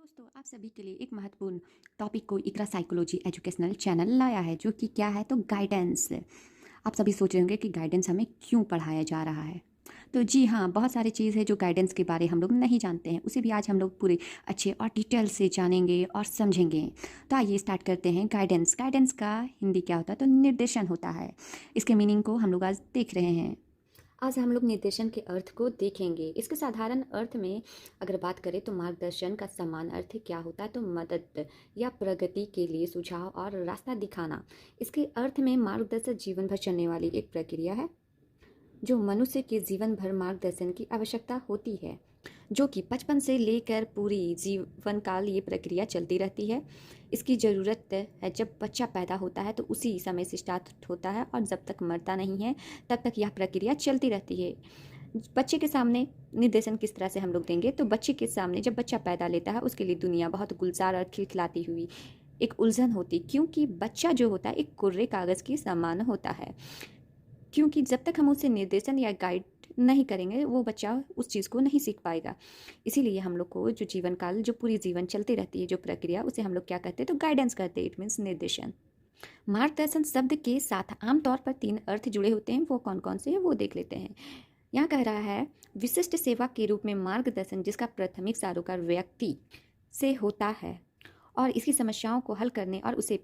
दोस्तों आप सभी के लिए एक महत्वपूर्ण टॉपिक को इकरा साइकोलॉजी एजुकेशनल चैनल लाया है जो कि क्या है तो गाइडेंस। आप सभी सोच रहे होंगे कि गाइडेंस हमें क्यों पढ़ाया जा रहा है। तो जी हाँ, बहुत सारी चीज़ है जो गाइडेंस के बारे हम लोग नहीं जानते हैं, उसे भी आज हम लोग पूरे अच्छे और डिटेल से जानेंगे और समझेंगे। तो आइए स्टार्ट करते हैं। गाइडेंस गाइडेंस का हिंदी क्या होता है तो निर्देशन होता है। इसके मीनिंग को हम लोग आज देख रहे हैं। आज हम लोग निर्देशन के अर्थ को देखेंगे। इसके साधारण अर्थ में अगर बात करें तो मार्गदर्शन का समान अर्थ क्या होता है तो मदद या प्रगति के लिए सुझाव और रास्ता दिखाना। इसके अर्थ में मार्गदर्शन जीवन भर चलने वाली एक प्रक्रिया है जो मनुष्य के जीवन भर मार्गदर्शन की आवश्यकता होती है, जो कि बचपन से लेकर पूरी जीवन काल ये प्रक्रिया चलती रहती है। इसकी ज़रूरत है जब बच्चा पैदा होता है तो उसी समय से स्टार्ट होता है और जब तक मरता नहीं है तब तक यह प्रक्रिया चलती रहती है। बच्चे के सामने निर्देशन किस तरह से हम लोग देंगे तो बच्चे के सामने जब बच्चा पैदा लेता है उसके लिए दुनिया बहुत गुलजार और खिलखिलाती हुई एक उलझन होती, क्योंकि बच्चा जो होता है एक कोरे कागज़ के समान होता है। क्योंकि जब तक हम उसे निर्देशन या गाइड नहीं करेंगे वो बच्चा उस चीज़ को नहीं सीख पाएगा। इसीलिए हम लोग को जो जीवन काल जो पूरी जीवन चलती रहती है जो प्रक्रिया उसे हम लोग क्या कहते हैं तो गाइडेंस कहते हैं। इट मीन्स निर्देशन। मार्गदर्शन शब्द के साथ आमतौर पर 3 अर्थ जुड़े होते हैं। वो कौन कौन से हैं वो देख लेते हैं। यहाँ कह रहा है विशिष्ट सेवा के रूप में मार्गदर्शन जिसका प्राथमिक सरोकार व्यक्ति से होता है और इसकी समस्याओं को हल करने और उसे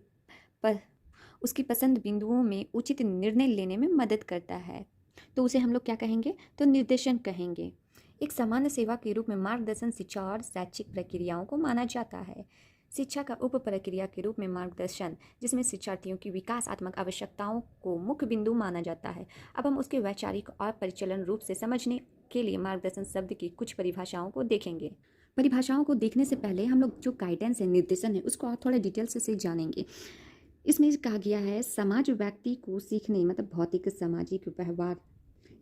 उसकी पसंद बिंदुओं में उचित निर्णय लेने में मदद करता है। तो उसे हम लोग क्या कहेंगे तो निर्देशन कहेंगे। एक सामान्य सेवा के रूप में मार्गदर्शन शिक्षा और शैक्षिक प्रक्रियाओं को माना जाता है। शिक्षा का उप प्रक्रिया के रूप में मार्गदर्शन जिसमें शिक्षार्थियों की विकासात्मक आवश्यकताओं को मुख्य बिंदु माना जाता है। अब हम उसके वैचारिक और परिचालन रूप से समझने के लिए मार्गदर्शन शब्द की कुछ परिभाषाओं को देखेंगे। परिभाषाओं को देखने से पहले हम लोग जो गाइडेंस है निर्देशन है उसको और थोड़ा डिटेल से जानेंगे। इसमें कहा गया है समाज व्यक्ति को सीखने मतलब भौतिक सामाजिक व्यवहार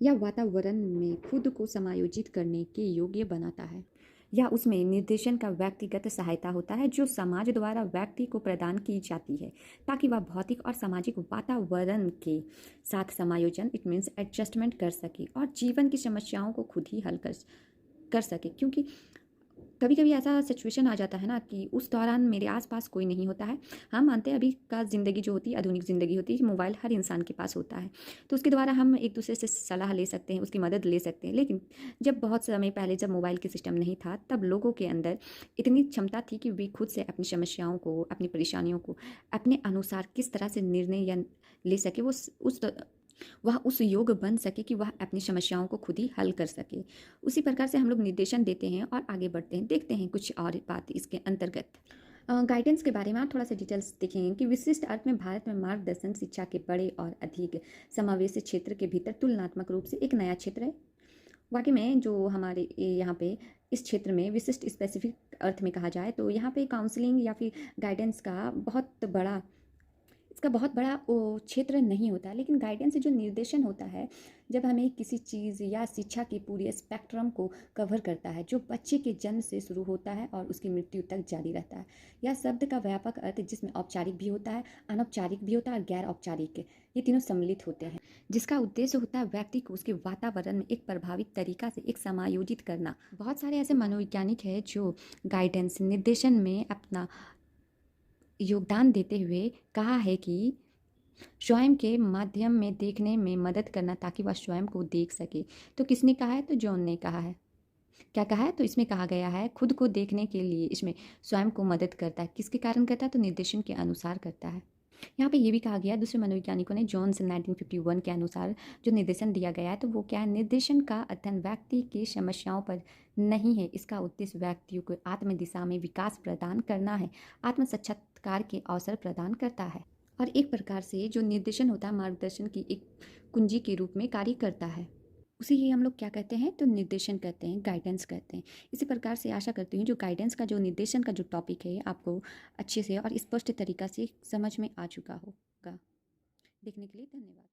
या वातावरण में खुद को समायोजित करने के योग्य बनाता है, या उसमें निर्देशन का व्यक्तिगत सहायता होता है जो समाज द्वारा व्यक्ति को प्रदान की जाती है ताकि वह भौतिक और सामाजिक वातावरण के साथ समायोजन इट मीन्स एडजस्टमेंट कर सके और जीवन की समस्याओं को खुद ही हल कर सके। क्योंकि कभी कभी ऐसा सिचुएशन आ जाता है ना कि उस दौरान मेरे आसपास कोई नहीं होता है। हम मानते हैं अभी का ज़िंदगी जो होती है आधुनिक ज़िंदगी होती है, मोबाइल हर इंसान के पास होता है तो उसके द्वारा हम एक दूसरे से सलाह ले सकते हैं, उसकी मदद ले सकते हैं। लेकिन जब बहुत समय पहले जब मोबाइल के सिस्टम नहीं था तब लोगों के अंदर इतनी क्षमता थी कि वे खुद से अपनी समस्याओं को अपनी परेशानियों को अपने अनुसार किस तरह से निर्णय या ले सके, वह उस योग बन सके कि वह अपनी समस्याओं को खुद ही हल कर सके। उसी प्रकार से हम लोग निर्देशन देते हैं और आगे बढ़ते हैं। देखते हैं कुछ और बात इसके अंतर्गत। गाइडेंस के बारे में आप थोड़ा सा डिटेल्स देखेंगे कि विशिष्ट अर्थ में भारत में मार्गदर्शन शिक्षा के बड़े और अधिक समावेशी क्षेत्र के भीतर तुलनात्मक रूप से एक नया क्षेत्र है। वाकई में जो हमारे यहाँ पे इस क्षेत्र में विशिष्ट स्पेसिफिक अर्थ में कहा जाए तो यहाँ पे काउंसलिंग या फिर गाइडेंस का बहुत बड़ा वो क्षेत्र नहीं होता। लेकिन गाइडेंस जो निर्देशन होता है जब हमें किसी चीज़ या शिक्षा की पूरी स्पेक्ट्रम को कवर करता है जो बच्चे के जन्म से शुरू होता है और उसकी मृत्यु तक जारी रहता है। यह शब्द का व्यापक अर्थ जिसमें औपचारिक भी होता है, अनौपचारिक भी होता है और गैर औपचारिक, ये तीनों सम्मिलित होते हैं, जिसका उद्देश्य होता है व्यक्ति को उसके वातावरण में एक प्रभावित तरीका से एक समायोजित करना। बहुत सारे ऐसे मनोवैज्ञानिक हैं जो गाइडेंस निर्देशन में अपना योगदान देते हुए कहा है कि स्वयं के माध्यम में देखने में मदद करना ताकि वह स्वयं को देख सके। तो किसने कहा है तो जॉन ने कहा है। क्या कहा है तो इसमें कहा गया है खुद को देखने के लिए इसमें स्वयं को मदद करता है। किसके कारण करता है तो निर्देशन के अनुसार करता है। यहाँ पे ये भी कहा गया दूसरे मनोवैज्ञानिकों ने जॉन्स 1951 के अनुसार जो निर्देशन दिया गया है तो वो क्या है, निर्देशन का अध्ययन व्यक्ति की समस्याओं पर नहीं है, इसका उद्देश्य व्यक्तियों को आत्म दिशा में विकास प्रदान करना है, आत्म साक्षात्कार के अवसर प्रदान करता है और एक प्रकार से जो निर्देशन होता है मार्गदर्शन की एक कुंजी के रूप में कार्य करता है। उसी ही हम लोग क्या कहते हैं तो निर्देशन कहते हैं, गाइडेंस कहते हैं। इसी प्रकार से आशा करती हूँ जो गाइडेंस का जो निर्देशन का जो टॉपिक है आपको अच्छे से और स्पष्ट तरीका से समझ में आ चुका होगा। देखने के लिए धन्यवाद।